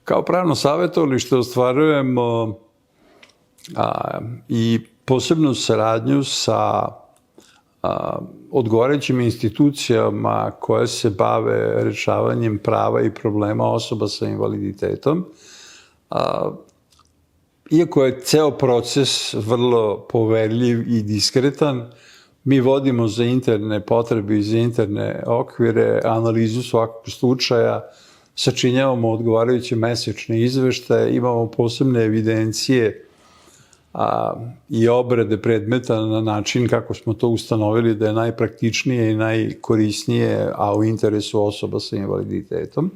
Kao pravno savjetovalište ostvarujemo i posebnu saradnju sa odgovarajućim institucijama koje se bave rešavanjem prava i problema osoba sa invaliditetom. Iako je ceo proces vrlo poverljiv i diskretan, mi vodimo za interne potrebe i za interne okvire analizu svakog slučaja, sačinjavamo odgovarajuće mesečne izveštaje, imamo posebne evidencije i obrade predmeta na način kako smo to ustanovili da je najpraktičnije i najkorisnije, a u interesu osoba sa invaliditetom.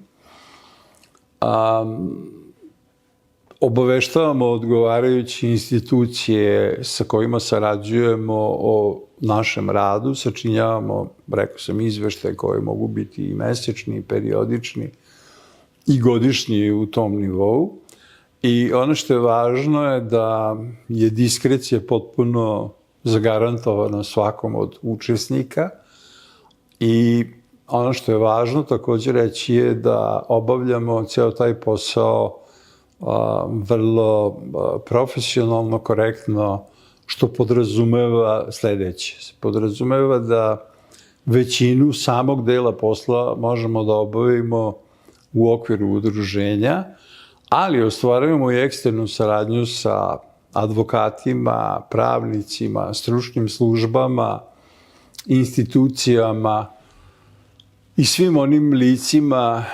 Obaveštavamo odgovarajuće institucije sa kojima sarađujemo o našem radu, sačinjavamo, rekao sam, izveštaje koji mogu biti i mesečni, i periodični, i godišnji u tom nivou. I ono što je važno je da je diskrecija potpuno zagarantovana svakom od učesnika i ono što je važno također reći je da obavljamo ceo taj posao vrlo profesionalno, korektno, što podrazumeva sledeće. Podrazumeva da većinu samog dela posla možemo da obavimo u okviru udruženja, ali ostvarujemo i eksternu saradnju sa advokatima, pravnicima, stručnim službama, institucijama i svim onim licima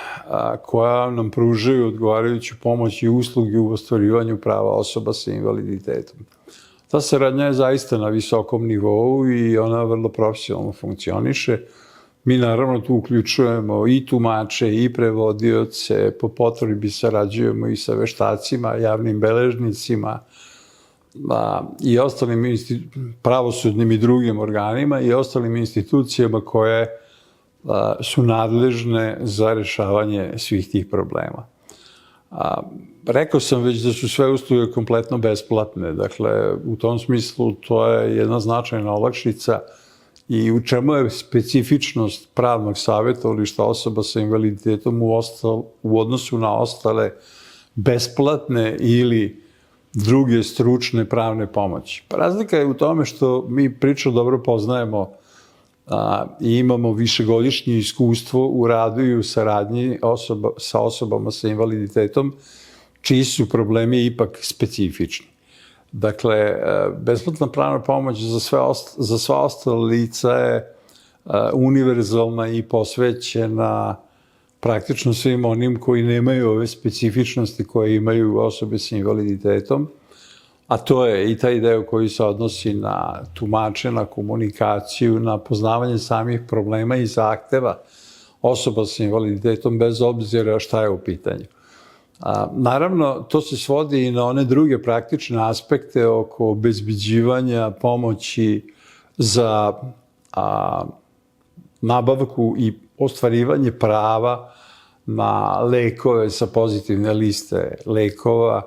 koja nam pružaju odgovarajuću pomoć i usluge u ostvarivanju prava osoba sa invaliditetom. Ta saradnja je zaista na visokom nivou i ona vrlo profesionalno funkcioniše. Mi naravno tu uključujemo i tumače i prevodioce, po potrebi sarađujemo i sa veštacima, javnim beležnicima i ostalim pravosudnim i drugim organima i ostalim institucijama koje su nadležne za rešavanje svih tih problema. Rekao sam već da su sve usluge kompletno besplatne, dakle u tom smislu to je jedna značajna olakšica i u čemu je specifičnost pravnog savjetovališta osoba sa invaliditetom u odnosu na ostale besplatne ili druge stručne pravne pomoći. Razlika je u tome što mi priču dobro poznajemo i imamo višegodišnje iskustvo u radu i u saradnji sa osobama sa invaliditetom, čiji su problemi ipak specifični. Dakle, besplatna pravna pomoć za sva ostala lica je univerzalna i posvećena praktično svim onim koji nemaju ove specifičnosti koje imaju osobe sa invaliditetom, a to je i taj deo koji se odnosi na tumače, na komunikaciju, na poznavanje samih problema i zahteva osoba sa invaliditetom bez obzira šta je u pitanju. Naravno, to se svodi i na one druge praktične aspekte oko obezbeđivanja pomoći za nabavku i ostvarivanje prava na lekove sa pozitivne liste lekova,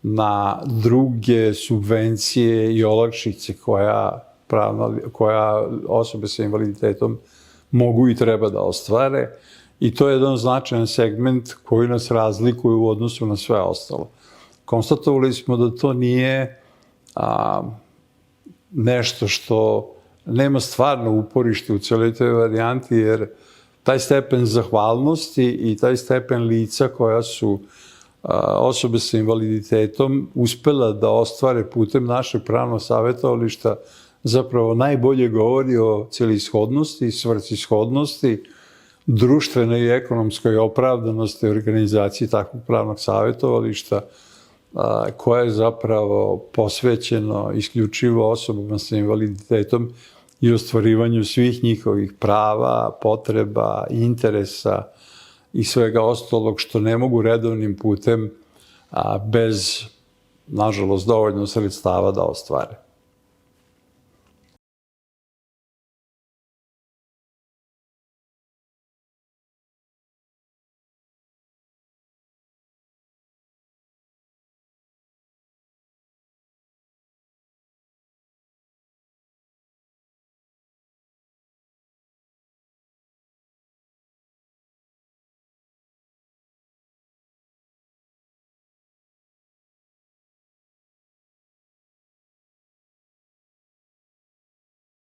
na druge subvencije i olakšice koja osobe sa invaliditetom mogu i treba da ostvare. I to je jedan značajan segment koji nas razlikuje u odnosu na sve ostalo. Konstatovali smo da to nije nešto što nema stvarno uporište u cijeloj toj varijanti, jer taj stepen zahvalnosti i taj stepen lica koja su osobe sa invaliditetom uspela da ostvare putem našeg pravnog savjetovališta zapravo najbolje govori o celishodnosti, svrsishodnosti, društvenoj i ekonomskoj opravdanosti organizacije takvog pravnog savjetovališta koje je zapravo posvećeno isključivo osobama sa invaliditetom i ostvarivanju svih njihovih prava, potreba, interesa i svega ostalog što ne mogu redovnim putem bez, nažalost, dovoljno sredstava da ostvare.